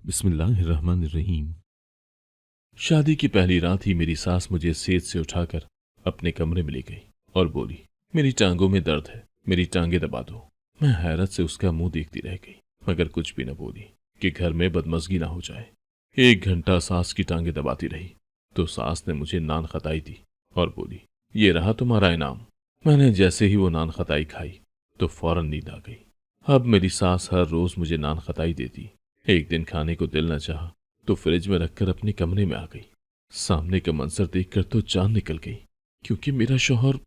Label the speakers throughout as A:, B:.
A: बिस्मिल्लाहिर्रहमानिर्रहीम। शादी की पहली रात ही मेरी सास मुझे सेज से उठाकर अपने कमरे में ले गई और बोली, मेरी टांगों में दर्द है, मेरी टांगें दबा दो। मैं हैरत से उसका मुंह देखती रह गई, मगर कुछ भी न बोली कि घर में बदमजगी ना हो जाए। 1 घंटा सास की टांगें दबाती रही तो सास ने मुझे नान खताई दी और बोली, ये रहा तुम्हारा इनाम। मैंने जैसे ही वो नान खताई खाई तो फौरन नींद आ गई। अब मेरी सास हर रोज मुझे नान खताई देती। एक दिन खाने को दिल न चाहा तो फ्रिज में रखकर अपने कमरे में आ गई। सामने का मंजर देखकर तो जान निकल गई, क्योंकि मेरा शौहर,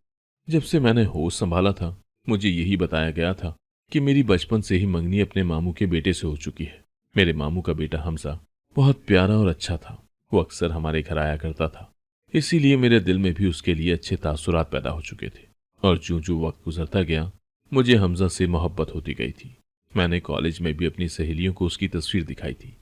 A: जब से मैंने होश संभाला था, मुझे यही बताया गया था कि मेरी बचपन से ही मंगनी अपने मामू के बेटे से हो चुकी है। मेरे मामू का बेटा हमजा बहुत प्यारा और अच्छा था। वो अक्सर हमारे घर आया करता था, इसीलिए मेरे दिल में भी उसके लिए अच्छे तासुरात पैदा हो चुके थे। और ज्यों ज्यों वक्त गुजरता गया, मुझे हमजा से मोहब्बत होती गई थी। मैंने कॉलेज में भी अपनी सहेलियों को उसकी तस्वीर दिखाई थी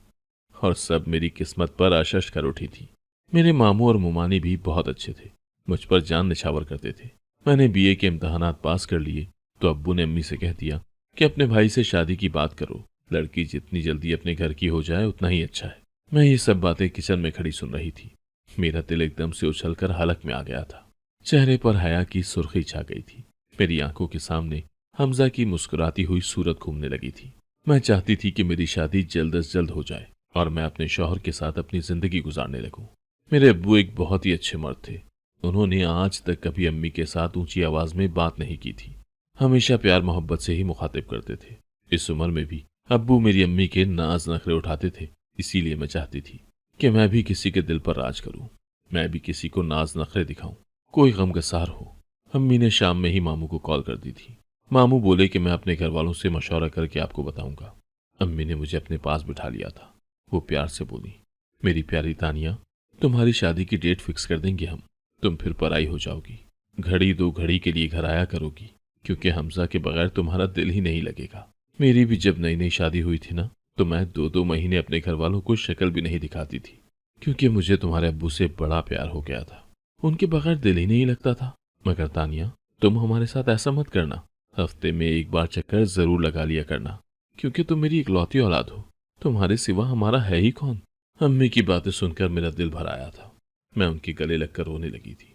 A: और सब मेरी किस्मत पर आशश कर उठी थी। मेरे मामू और मुमानी भी बहुत अच्छे थे, मुझ पर जान निछावर करते थे। मैंने बीए के इम्तहानात पास कर लिए तो अब्बू ने अम्मी से कह दिया कि अपने भाई से शादी की बात करो, लड़की जितनी जल्दी अपने घर की हो जाए उतना ही अच्छा है। मैं ये सब बातें किचन में खड़ी सुन रही थी। मेरा दिल एकदम से उछलकर हलक में आ गया था। चेहरे पर हया की सुर्खी छा गई थी। मेरी आंखों के सामने हमजा की मुस्कुराती हुई सूरत घूमने लगी थी। मैं चाहती थी कि मेरी शादी जल्द से जल्द हो जाए और मैं अपने शौहर के साथ अपनी जिंदगी गुजारने लगूं। मेरे अब्बू एक बहुत ही अच्छे मर्द थे। उन्होंने आज तक कभी अम्मी के साथ ऊंची आवाज में बात नहीं की थी, हमेशा प्यार मोहब्बत से ही मुखातिब करते थे। इस उम्र में भी अब्बू मेरी अम्मी के नाज नखरे उठाते थे, इसीलिए मैं चाहती थी कि मैं भी किसी के दिल पर राज करूं, मैं भी किसी को नाज नखरे दिखाऊं, कोई गमगसार हो। अम्मी ने शाम में ही मामू को कॉल कर दी थी। मामू बोले कि मैं अपने घर वालों से मशवरा करके आपको बताऊंगा। अम्मी ने मुझे अपने पास बिठा लिया था। वो प्यार से बोली, मेरी प्यारी तानिया, तुम्हारी शादी की डेट फिक्स कर देंगे हम। तुम फिर पराई हो जाओगी, घड़ी दो घड़ी के लिए घर आया करोगी, क्योंकि हमजा के बगैर तुम्हारा दिल ही नहीं लगेगा। मेरी भी जब नई नई शादी हुई थी ना, तो मैं 2-2 महीने अपने घर वालों को शक्ल भी नहीं दिखाती थी, क्योंकि मुझे तुम्हारे अब्बू से बड़ा प्यार हो गया था। उनके बगैर दिल ही नहीं लगता था। मगर तानिया, तुम हमारे साथ ऐसा मत करना। हफ्ते में एक बार चक्कर जरूर लगा लिया करना, क्योंकि तुम मेरी इकलौती औलाद हो। तुम्हारे सिवा हमारा है ही कौन। अम्मी की बातें सुनकर मेरा दिल भर आया था। मैं उनके गले लगकर रोने लगी थी।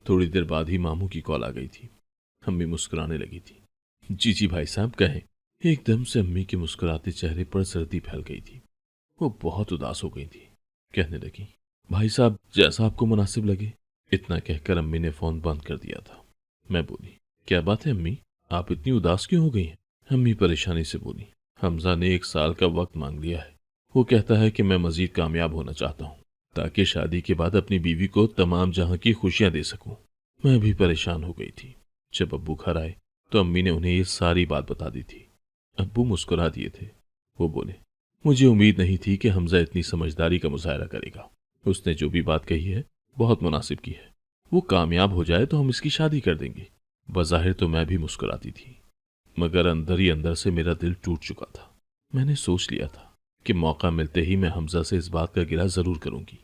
A: थोड़ी देर बाद ही मामू की कॉल आ गई थी। अम्मी मुस्कुराने लगी थी। जी जी भाई साहब, कहें। एकदम से अम्मी के मुस्कुराते चेहरे पर सर्दी फैल गई थी। वो बहुत उदास हो गई थी। कहने लगी, भाई साहब, जैसा आपको मुनासिब लगे। इतना कहकर अम्मी ने फोन बंद कर दिया था। मैं बोली, क्या बात है अम्मी, आप इतनी उदास क्यों हो गई हैं? अम्मी परेशानी से बोली, हमजा ने 1 साल का वक्त मांग लिया है। वो कहता है कि मैं मजीद कामयाब होना चाहता हूँ, ताकि शादी के बाद अपनी बीवी को तमाम जहां की खुशियां दे सकूं। मैं भी परेशान हो गई थी। जब अब्बू घर आए तो अम्मी ने उन्हें ये सारी बात बता दी थी। अब्बू मुस्कुरा दिए थे। वो बोले, मुझे उम्मीद नहीं थी कि हमजा इतनी समझदारी का मुजाहरा करेगा। उसने जो भी बात कही है बहुत मुनासिब की है। वो कामयाब हो जाए तो हम इसकी शादी कर देंगे। बज़ाहिर तो मैं भी मुस्कुराती थी, मगर अंदर ही अंदर से मेरा दिल टूट चुका था। मैंने सोच लिया था कि मौका मिलते ही मैं हमजा से इस बात का गिला जरूर करूंगी।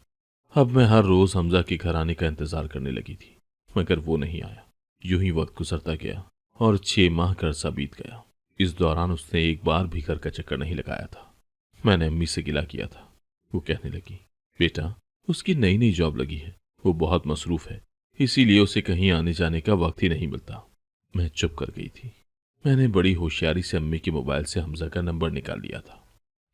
A: अब मैं हर रोज हमजा के घर आने का इंतजार करने लगी थी, मगर वो नहीं आया। यूं ही वक्त गुजरता गया और 6 माह का अरसा बीत गया। इस दौरान उसने एक बार भी घर का चक्कर नहीं लगाया था। मैंने अम्मी से गिला किया था। वो कहने लगी, बेटा, उसकी नई नई जॉब लगी है, वो बहुत मसरूफ है, इसीलिए उसे कहीं आने जाने का वक्त ही नहीं मिलता। मैं चुप कर गई थी। मैंने बड़ी होशियारी से अम्मी के मोबाइल से हमजा का नंबर निकाल लिया था।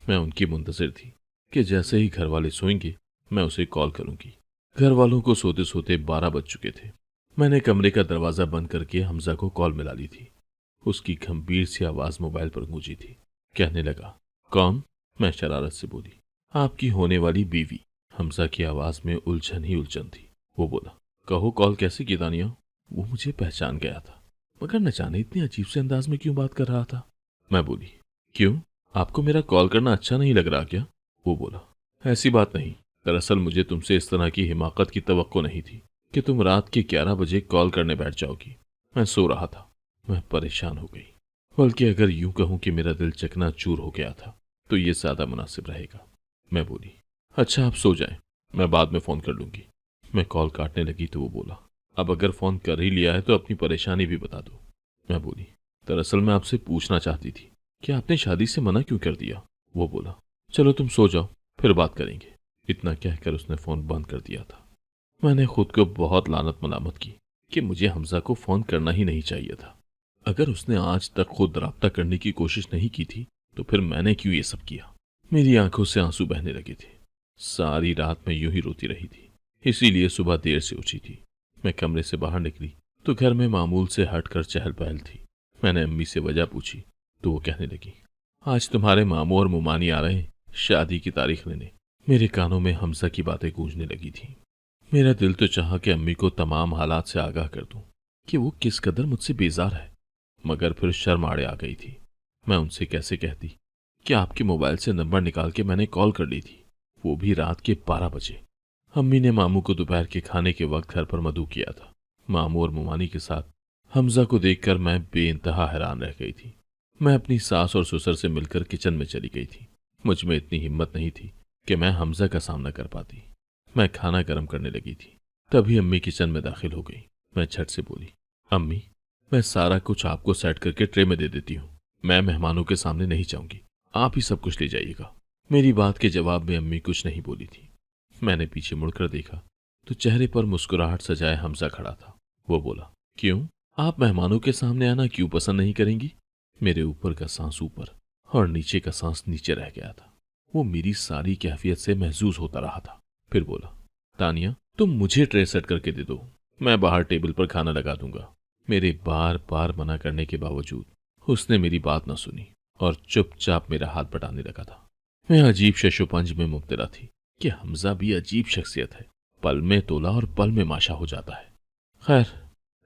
A: मैं उनकी मुंतजिर थी कि जैसे ही घर वाले सोएंगे मैं उसे कॉल करूंगी। घर वालों को सोते सोते 12 बज चुके थे। मैंने कमरे का दरवाजा बंद करके हमजा को कॉल मिला ली थी। उसकी गंभीर सी आवाज मोबाइल पर गूंजी थी। कहने लगा, कौन? मैं शरारत से बोली, आपकी होने वाली बीवी। हमजा की आवाज में उलझन ही उलझन थी। वो बोला, कहो, कॉल कैसे की दानिया? वो मुझे पहचान गया था, मगर न जाने इतने अजीब से अंदाज में क्यों बात कर रहा था। मैं बोली, क्यों, आपको मेरा कॉल करना अच्छा नहीं लग रहा क्या? वो बोला, ऐसी बात नहीं, दरअसल मुझे तुमसे इस तरह की हिमाकत की तवक्को नहीं थी कि तुम रात के 11 बजे कॉल करने बैठ जाओगी। मैं सो रहा था। मैं परेशान हो गई, बल्कि अगर यूं कहूं कि मेरा दिल चकनाचूर हो गया था तो ये ज्यादा मुनासिब रहेगा। मैं बोली, अच्छा आप सो जाएं, मैं बाद में फोन कर लूंगी। मैं कॉल काटने लगी तो वो बोला, अब अगर फोन कर ही लिया है तो अपनी परेशानी भी बता दो। मैं बोली, दरअसल मैं आपसे पूछना चाहती थी कि आपने शादी से मना क्यों कर दिया। वो बोला, चलो तुम सो जाओ, फिर बात करेंगे। इतना कहकर उसने फ़ोन बंद कर दिया था। मैंने खुद को बहुत लानत मलामत की कि मुझे हमजा को फ़ोन करना ही नहीं चाहिए था। अगर उसने आज तक खुद राब्ता करने की कोशिश नहीं की थी तो फिर मैंने क्यों ये सब किया। मेरी आंखों से आंसू बहने लगे थे। सारी रात मैं यूं ही रोती रही थी, इसीलिए सुबह देर से उठी थी। मैं कमरे से बाहर निकली तो घर में मामूल से हटकर चहल पहल थी। मैंने अम्मी से वजह पूछी तो वो कहने लगी, आज तुम्हारे मामू और मुमानी आ रहे हैं शादी की तारीख लेने। मेरे कानों में हमजा की बातें गूंजने लगी थी। मेरा दिल तो चाहा कि अम्मी को तमाम हालात से आगाह कर दूं कि वो किस कदर मुझसे बेजार है, मगर फिर शर्म आड़े आ गई थी। मैं उनसे कैसे कहती कि आपके मोबाइल से नंबर निकाल के मैंने कॉल कर ली थी, वो भी रात के 12 बजे। अम्मी ने मामू को दोपहर के खाने के वक्त घर पर मधु किया था। मामू और मुमानी के साथ हमजा को देखकर मैं बेइंतहा हैरान रह गई थी। मैं अपनी सास और ससुर से मिलकर किचन में चली गई थी। मुझ में इतनी हिम्मत नहीं थी कि मैं हमजा का सामना कर पाती। मैं खाना गर्म करने लगी थी, तभी अम्मी किचन में दाखिल हो गई। मैं झट से बोली, अम्मी मैं सारा कुछ आपको सेट करके ट्रे में दे देती हूँ। मैं मेहमानों के सामने नहीं जाऊंगी, आप ही सब कुछ ले जाइएगा। मेरी बात के जवाब में अम्मी कुछ नहीं बोली थी। मैंने पीछे मुड़कर देखा तो चेहरे पर मुस्कुराहट सजाए हमजा खड़ा था। वो बोला, क्यों, आप मेहमानों के सामने आना क्यों पसंद नहीं करेंगी। मेरे ऊपर का सांस ऊपर और नीचे का सांस नीचे रह गया था। वो मेरी सारी कैफियत से महजूज होता रहा था। फिर बोला, तानिया तुम मुझे ट्रे सेट करके दे दो, मैं बाहर टेबल पर खाना लगा दूंगा। मेरे बार बार मना करने के बावजूद उसने मेरी बात न सुनी और चुपचाप मेरा हाथ बटाने लगा था। मैं अजीब शशोपंज में मुब्तला थी कि हमजा भी अजीब शख्सियत है, पल में तोला और पल में माशा हो जाता है। खैर,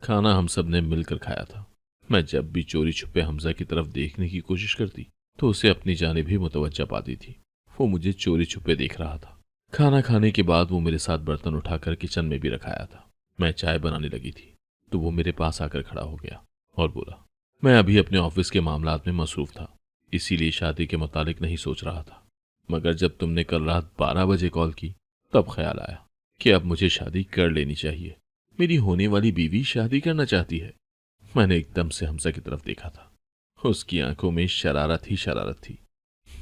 A: खाना हम सब ने मिलकर खाया था। मैं जब भी चोरी छुपे हमजा की तरफ देखने की कोशिश करती तो उसे अपनी जानिब ही मुतवज्जा पाती थी। वो मुझे चोरी छुपे देख रहा था। खाना खाने के बाद वो मेरे साथ बर्तन उठाकर किचन में भी रखाया था। मैं चाय बनाने लगी थी तो वो मेरे पास आकर खड़ा हो गया और बोला, मैं अभी अपने ऑफिस के मामलात में मसरूफ था, इसीलिए शादी के मुतालिक नहीं सोच रहा था। मगर जब तुमने कल रात 12 बजे कॉल की तब ख्याल आया कि अब मुझे शादी कर लेनी चाहिए। मेरी होने वाली बीवी शादी करना चाहती है। मैंने एकदम से हमजा की तरफ देखा था। उसकी आंखों में शरारत ही शरारत थी।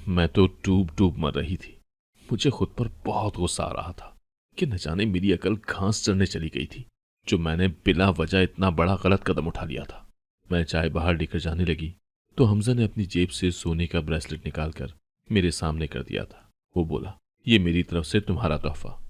A: मैं तो डूब डूब मर रही थी। मुझे खुद पर बहुत गुस्सा आ रहा था कि न जाने मेरी अकल घास चढ़ने चली गई थी जो मैंने बिला वजह इतना बड़ा गलत कदम उठा लिया था। मैं चाय बाहर लेकर जाने लगी तो हमजा ने अपनी जेब से सोने का ब्रेसलेट निकालकर मेरे सामने कर दिया था। वो बोला, ये मेरी तरफ से तुम्हारा तोहफा।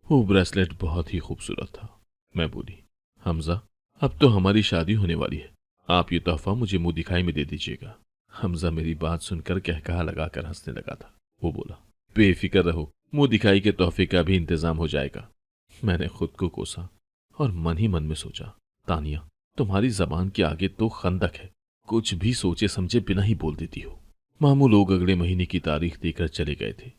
A: वो ब्रेसलेट बहुत ही खूबसूरत था। मैं बोली, हमजा अब तो हमारी शादी होने वाली है, आप ये तोहफा मुझे मुंह दिखाई में दे दीजिएगा। हमजा मेरी बात सुनकर कहकहा लगाकर हंसने लगा था। वो बोला, बेफिक्र रहो, मुंह दिखाई के तोहफे का भी इंतजाम हो जाएगा। मैंने खुद को कोसा और मन ही मन में सोचा, तानिया तुम्हारी जबान के आगे तो खंदक है, कुछ भी सोचे समझे बिना ही बोल देती हो। मामू लोग अगले महीने की तारीख देकर चले गए थे।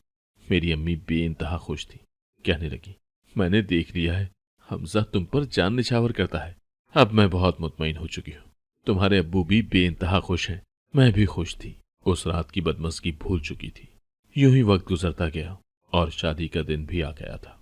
A: मेरी अम्मी बेइंतहा खुश थी। कहने लगी, मैंने देख लिया है हमजा तुम पर जान निछावर करता है। अब मैं बहुत मुतमईन हो चुकी हूँ। तुम्हारे अब्बू भी बेइंतहा खुश हैं, मैं भी खुश थी। उस रात की बदमज़गी भूल चुकी थी। यूं ही वक्त गुजरता गया और शादी का दिन भी आ गया था।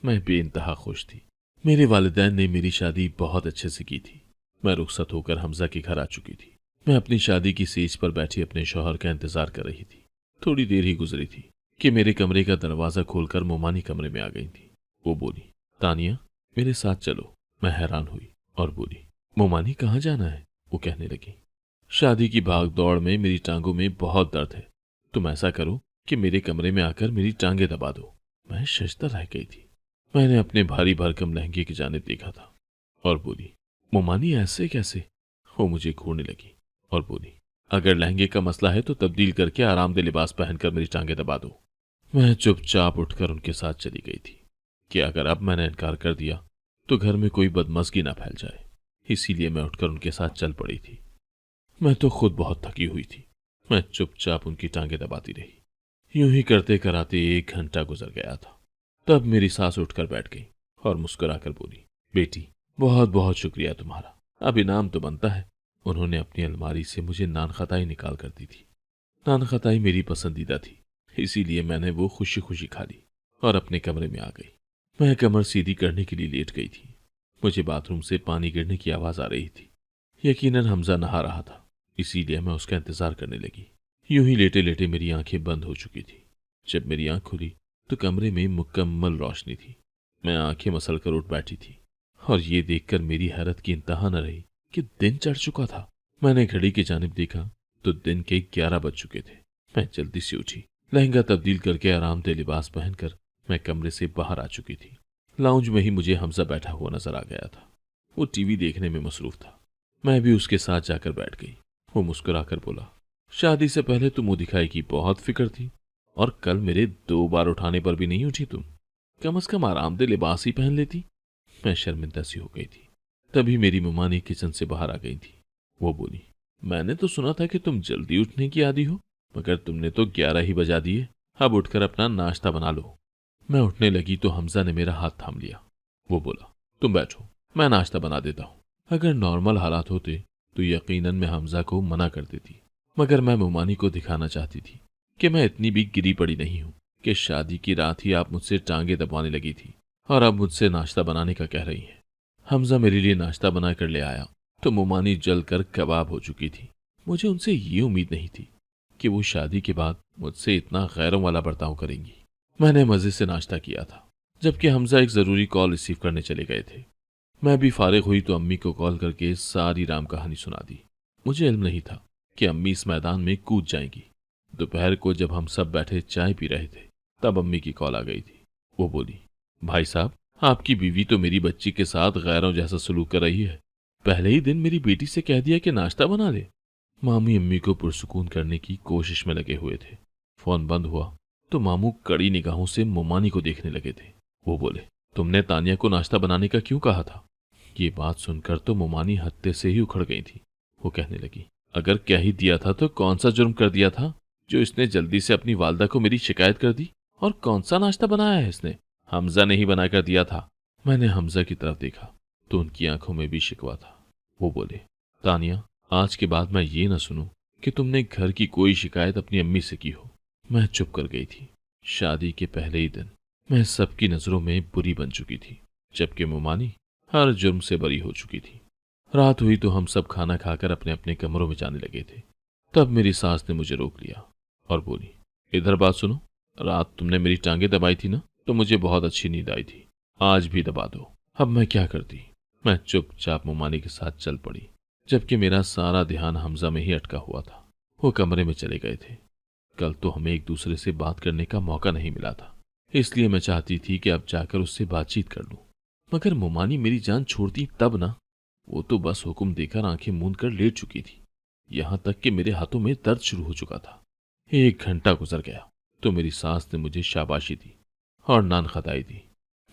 A: मैं बेइंतहा खुश थी। मेरे वालिदैन ने मेरी शादी बहुत अच्छे से की थी। मैं रुखसत होकर हमजा के घर आ चुकी थी। मैं अपनी शादी की सेज पर बैठी अपने शौहर का इंतजार कर रही थी। थोड़ी देर ही गुजरी थी कि मेरे कमरे का दरवाज़ा खोलकर मोमानी कमरे में आ गई थी। वो बोली, तानिया मेरे साथ चलो। मैं हैरान हुई और बोली, मोमानी कहाँ जाना है। वो कहने लगी, शादी की भाग दौड़ में मेरी टांगों में बहुत दर्द है, तुम ऐसा करो कि मेरे कमरे में आकर मेरी टांगें दबा दो। मैं शशतर रह गई थी। मैंने अपने भारी भरकम लहंगे की जानिब देखा था और बोली, मोमानी ऐसे कैसे। वो मुझे घूरने लगी और बोली, अगर लहंगे का मसला है तो तब्दील करके आरामदेह लिबास पहनकर मेरी टांगें दबा दो। मैं चुपचाप उठकर उनके साथ चली गई थी कि अगर अब मैंने इनकार कर दिया तो घर में कोई बदमज़गी ना फैल जाए। इसीलिए मैं उठकर उनके साथ चल पड़ी थी। मैं तो खुद बहुत थकी हुई थी। मैं चुपचाप उनकी टांगें दबाती रही। यूं ही करते कराते 1 घंटा गुजर गया था। तब मेरी सास उठकर बैठ गई और मुस्कुराकर बोली, बेटी बहुत बहुत शुक्रिया तुम्हारा, अब इनाम तो बनता है। उन्होंने अपनी अलमारी से मुझे नान खताई निकाल कर दी थी। नान खताई मेरी पसंदीदा थी, इसीलिए मैंने वो खुशी खुशी खा ली और अपने कमरे में आ गई। मैं कमर सीधी करने के लिए लेट गई थी। मुझे बाथरूम से पानी गिरने की आवाज़ आ रही थी। यकीनन हमजा नहा रहा था, इसीलिए मैं उसका इंतजार करने लगी। यूं ही लेटे लेटे मेरी आंखें बंद हो चुकी थी। जब मेरी आंख खुली तो कमरे में मुकम्मल रोशनी थी। मैं आंखें मसल कर उठ बैठी थी और ये देखकर मेरी हैरत की इंतहा न रही कि दिन चढ़ चुका था। मैंने घड़ी की जानिब देखा तो दिन के 11 बज चुके थे। मैं जल्दी से उठी। लहंगा तब्दील करके आरामदेह लिबास पहनकर मैं कमरे से बाहर आ चुकी थी। लाउंज में ही मुझे हमजा बैठा हुआ नजर आ गया था। वो टीवी देखने में मसरूफ था। मैं भी उसके साथ जाकर बैठ गई। वो मुस्कुराकर बोला, शादी से पहले तो मुंह दिखाई की बहुत फिक्र थी और कल मेरे 2 बार उठाने पर भी नहीं उठी तुम। कम से कम आरामदेह लिबास ही पहन लेती। मैं शर्मिंदा सी हो गई थी। तभी मेरी ममानी किचन से बाहर आ गई थी। वो बोली, मैंने तो सुना था कि तुम जल्दी उठने की आदी हो, मगर तुमने तो 11 ही बजा दिए। अब उठकर अपना नाश्ता बना लो। मैं उठने लगी तो हमजा ने मेरा हाथ थाम लिया। वो बोला, तुम बैठो, मैं नाश्ता बना देता हूँ। अगर नॉर्मल हालात होते तो यकीनन मैं हमजा को मना कर देती, मगर मैं मुमानी को दिखाना चाहती थी कि मैं इतनी भी गिरी पड़ी नहीं हूँ कि शादी की रात ही आप मुझसे टांगे दबाने लगी थी और अब मुझसे नाश्ता बनाने का कह रही हैं। हमजा मेरे लिए नाश्ता बना कर ले आया तो मुमानी जलकर कबाब हो चुकी थी। मुझे उनसे ये उम्मीद नहीं थी कि वो शादी के बाद मुझसे इतना गैरों वाला बर्ताव करेंगी। मैंने मजे से नाश्ता किया था, जबकि हमजा एक जरूरी कॉल रिसीव करने चले गए थे। मैं भी फारिग हुई तो अम्मी को कॉल करके सारी राम कहानी सुना दी। मुझे इल्म नहीं था कि अम्मी इस मैदान में कूद जाएंगी। दोपहर को जब हम सब बैठे चाय पी रहे थे तब अम्मी की कॉल आ गई थी। वो बोली, भाई साहब, आपकी बीवी तो मेरी बच्ची के साथ गैरों जैसा सलूक कर रही है। पहले ही दिन मेरी बेटी से कह दिया कि नाश्ता बना ले। मामी अम्मी को पुरसुकून करने की कोशिश में लगे हुए थे। फोन बंद हुआ तो मामू कड़ी निगाहों से मुमानी को देखने लगे थे। वो बोले, तुमने तानिया को नाश्ता बनाने का क्यों कहा था? ये बात सुनकर तो मुमानी हत्ते से ही उखड़ गई थी। वो कहने लगी, अगर कह ही दिया था तो कौन सा जुर्म कर दिया था जो इसने जल्दी से अपनी वालदा को मेरी शिकायत कर दी? और कौन सा नाश्ता बनाया है इसने? हमजा ने ही बना कर दिया था। मैंने हमजा की तरफ देखा तो उनकी आंखों में भी शिकवा था। वो बोले, तानिया, आज के बाद मैं ये न सुनूं कि तुमने घर की कोई शिकायत अपनी अम्मी से की हो। मैं चुप कर गई थी। शादी के पहले ही दिन मैं सबकी नजरों में बुरी बन चुकी थी, जबकि मुमानी हर जुर्म से बरी हो चुकी थी। रात हुई तो हम सब खाना खाकर अपने अपने कमरों में जाने लगे थे। तब मेरी सास ने मुझे रोक लिया और बोली, इधर बात सुनो। रात तुमने मेरी टांगे दबाई थी ना, तो मुझे बहुत अच्छी नींद आई थी। आज भी दबा दो। अब मैं क्या करती? मैं चुपचाप मुमानी के साथ चल पड़ी, जबकि मेरा सारा ध्यान हमजा में ही अटका हुआ था। वो कमरे में चले गए थे। कल तो हमें एक दूसरे से बात करने का मौका नहीं मिला था, इसलिए मैं चाहती थी कि अब जाकर उससे बातचीत कर लूं। मगर मुमानी मेरी जान छोड़ती तब ना। वो तो बस हुक्म देकर आंखें मूंद कर लेट चुकी थी। यहां तक कि मेरे हाथों में दर्द शुरू हो चुका था। 1 घंटा गुजर गया तो मेरी सास ने मुझे शाबाशी दी और नान खताई दी।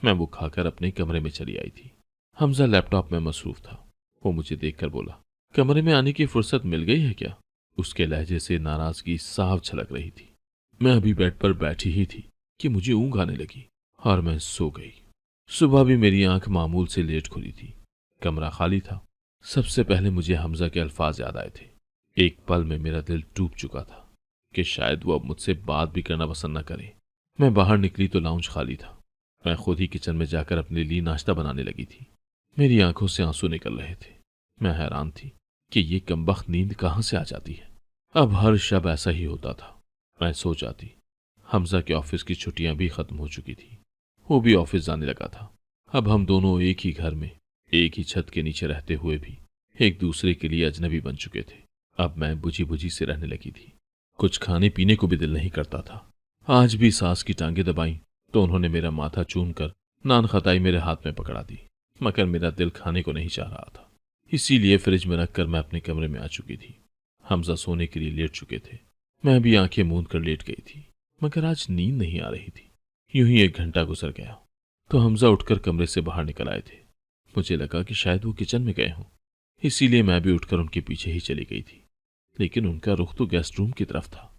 A: मैं वो खाकर अपने कमरे में चली आई थी। हमजा लैपटॉप में मसरूफ था। वो मुझे देखकर बोला, कमरे में आने की फुर्सत मिल गई है क्या? उसके लहजे से नाराजगी साफ झलक रही थी। मैं अभी बेड पर बैठी ही थी कि मुझे ऊंघ आने लगी और मैं सो गई। सुबह भी मेरी आंख मामूल से लेट खुली थी। कमरा खाली था। सबसे पहले मुझे हमजा के अल्फाज याद आए थे। एक पल में मेरा दिल टूट चुका था कि शायद वो अब मुझसे बात भी करना पसंद न करे। मैं बाहर निकली तो लाउंज खाली था। मैं खुद ही किचन में जाकर अपने लिए नाश्ता बनाने लगी थी। मेरी आंखों से आंसू निकल रहे थे। मैं हैरान थी कि ये कमबख्त नींद कहाँ से आ जाती है। अब हर शब ऐसा ही होता था। मैं सो जाती। हमजा के ऑफिस की छुट्टियां भी खत्म हो चुकी थी। वो भी ऑफिस जाने लगा था। अब हम दोनों एक ही घर में, एक ही छत के नीचे रहते हुए भी एक दूसरे के लिए अजनबी बन चुके थे। अब मैं बुझी बुझी से रहने लगी थी। कुछ खाने पीने को भी दिल नहीं करता था। आज भी सास की टांगे दबाई तो उन्होंने मेरा माथा चूम कर नान खताई मेरे हाथ में पकड़ा दी, मगर मेरा दिल खाने को नहीं चाह रहा था। इसीलिए फ्रिज में रखकर मैं अपने कमरे में आ चुकी थी। हमजा सोने के लिए लेट चुके थे। मैं भी आंखें मूंद कर लेट गई थी, मगर आज नींद नहीं आ रही थी। यूं ही 1 घंटा गुजर गया तो हमजा उठकर कमरे से बाहर निकल आए थे। मुझे लगा कि शायद वो किचन में गए हों, इसीलिए मैं भी उठकर उनके पीछे ही चली गई थी। लेकिन उनका रुख तो गेस्ट रूम की तरफ था।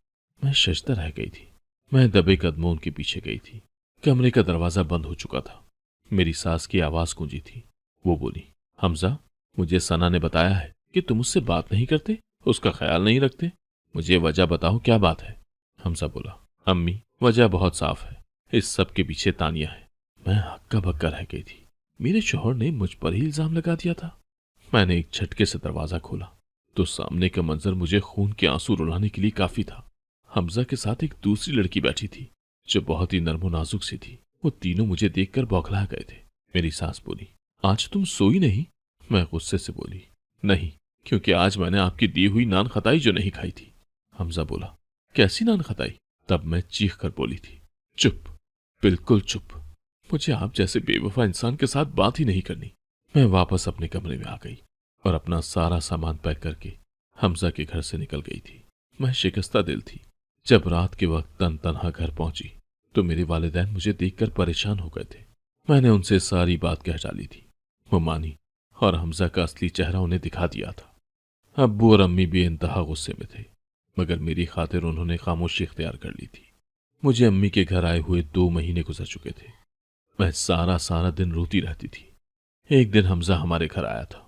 A: मैं शशता रह गई थी। मैं दबे कदमों उनके पीछे गई थी। कमरे का दरवाजा बंद हो चुका था। मेरी सास की आवाज गूंजी थी। वो बोली, हमजा, मुझे सना ने बताया है कि तुम उससे बात नहीं करते, उसका ख्याल नहीं रखते। मुझे वजह बताओ, क्या बात है? हमजा बोला, अम्मी, वजह बहुत साफ है। इस सब के पीछे तानिया है। मैं हक्का बक्का रह गई थी। मेरे शौहर ने मुझ पर ही इल्जाम लगा दिया था। मैंने एक झटके से दरवाजा खोला तो सामने का मंजर मुझे खून के आंसू रुलाने के लिए काफी था। हमजा के साथ एक दूसरी लड़की बैठी थी जो बहुत ही नर्म नाजुक सी थी। वो तीनों मुझे देखकर बौखला गए थे। मेरी सास बोली, आज तुम सोई नहीं? मैं गुस्से से बोली, नहीं, क्योंकि आज मैंने आपकी दी हुई नान खताई जो नहीं खाई थी। हमजा बोला, कैसी नान खताई? तब मैं चीख कर बोली थी, चुप, बिल्कुल चुप। मुझे आप जैसे बेवफा इंसान के साथ बात ही नहीं करनी। मैं वापस अपने कमरे में आ गई और अपना सारा सामान पैक करके हमजा के घर से निकल गई थी। मैं शिकस्ता दिल थी। जब रात के वक्त तन तनहा घर पहुंची तो मेरे वालिदैन मुझे देखकर परेशान हो गए थे। मैंने उनसे सारी बात कह डाली थी। वो मानी और हमजा का असली चेहरा उन्हें दिखा दिया था। अब्बू और अम्मी भी इंतहा गुस्से में थे, मगर मेरी खातिर उन्होंने खामोशी इख्तियार कर ली थी। मुझे अम्मी के घर आए हुए 2 महीने गुजर चुके थे। मैं सारा दिन रोती रहती थी। एक दिन हमजा हमारे घर आया था।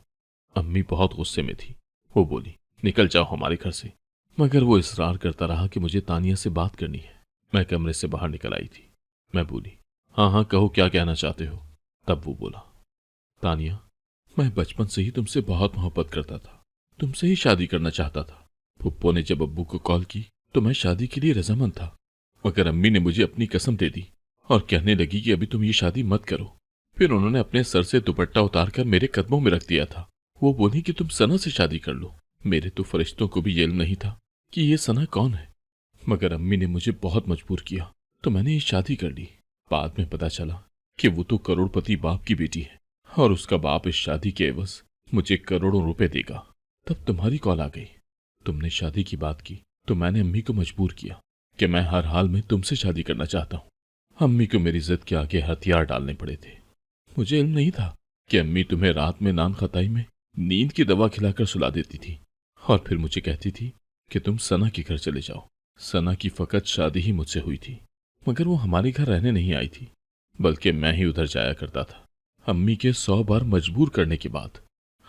A: अम्मी बहुत गुस्से में थी। वो बोली, निकल जाओ हमारे घर से। मगर वो इसरार करता रहा कि मुझे तानिया से बात करनी है। मैं कमरे से बाहर निकल आई थी। मैं बोली, हाँ हाँ कहो, क्या कहना चाहते हो? तब वो बोला, तानिया, मैं बचपन से ही तुमसे बहुत मोहब्बत करता था, तुमसे ही शादी करना चाहता था। पुप्पो ने जब अब्बू को कॉल की तो मैं शादी के लिए रजामंद था, मगर अम्मी ने मुझे अपनी कसम दे दी और कहने लगी कि अभी तुम ये शादी मत करो। फिर उन्होंने अपने सर से दुपट्टा उतारकर मेरे कदमों में रख दिया था। वो बोली कि तुम सना से शादी कर लो। मेरे तो फरिश्तों को भी ये इल्म नहीं था कि ये सना कौन है, मगर अम्मी ने मुझे बहुत मजबूर किया तो मैंने ये शादी कर ली। बाद में पता चला कि वो तो करोड़पति बाप की बेटी है और उसका बाप इस शादी के एवज मुझे करोड़ों रुपए देगा। तब तुम्हारी कॉल आ गई। तुमने शादी की बात की तो मैंने अम्मी को मजबूर किया कि मैं हर हाल में तुमसे शादी करना चाहता हूँ। अम्मी को मेरी जिद के आगे हथियार डालने पड़े थे। मुझे इल्म नहीं था कि अम्मी तुम्हें रात में नान खताई में नींद की दवा खिलाकर सुला देती थी और फिर मुझे कहती थी कि तुम सना के घर चले जाओ। सना की फकत शादी ही मुझसे हुई थी, मगर वो हमारे घर रहने नहीं आई थी, बल्कि मैं ही उधर जाया करता था, अम्मी के 100 बार मजबूर करने के बाद।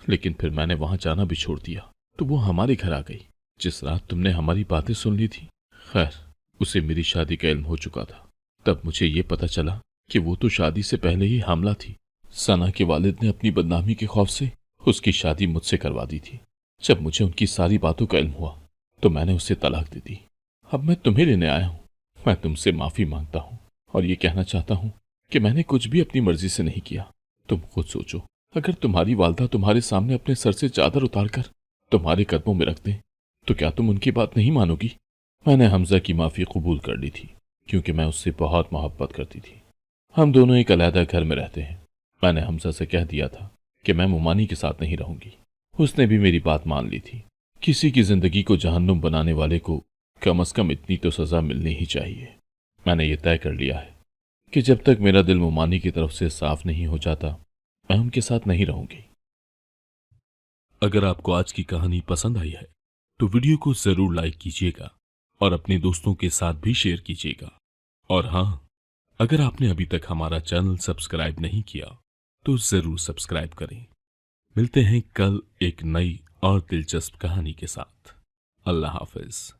A: लेकिन फिर मैंने वहां जाना भी छोड़ दिया तो वो हमारे घर आ गई। जिस रात तुमने हमारी बातें सुन ली थी, खैर उसे मेरी शादी का इल्म हो चुका था। तब मुझे ये पता चला कि वो तो शादी से पहले ही हामला थी। सना के वालिद ने अपनी बदनामी के खौफ से उसकी शादी मुझसे करवा दी थी। जब मुझे उनकी सारी बातों का इल्म हुआ तो मैंने उसे तलाक दे दी। अब मैं तुम्हें लेने आया हूँ। मैं तुमसे माफी मांगता हूँ और ये कहना चाहता हूँ कि मैंने कुछ भी अपनी मर्जी से नहीं किया। तुम खुद सोचो, अगर तुम्हारी वालदा तुम्हारे सामने अपने सर से चादर उतारकर तुम्हारे कदमों में रख दें तो क्या तुम उनकी बात नहीं मानोगी? मैंने हमजा की माफी कबूल कर ली थी क्योंकि मैं उससे बहुत मोहब्बत करती थी। हम दोनों एक अलहदा घर में रहते हैं। मैंने हमजा से कह दिया था कि मैं मुमानी के साथ नहीं रहूंगी। उसने भी मेरी बात मान ली थी। किसी की जिंदगी को जहन्नुम बनाने वाले को कम से कम इतनी तो सजा मिलनी ही चाहिए। मैंने ये तय कर लिया है कि जब तक मेरा दिल मुमानी की तरफ से साफ नहीं हो जाता मैं उनके साथ नहीं रहूंगी। अगर आपको आज की कहानी पसंद आई है तो वीडियो को जरूर लाइक कीजिएगा और अपने दोस्तों के साथ भी शेयर कीजिएगा। और हाँ, अगर आपने अभी तक हमारा चैनल सब्सक्राइब नहीं किया तो जरूर सब्सक्राइब करें। मिलते हैं कल एक नई और दिलचस्प कहानी के साथ। अल्लाह हाफिज।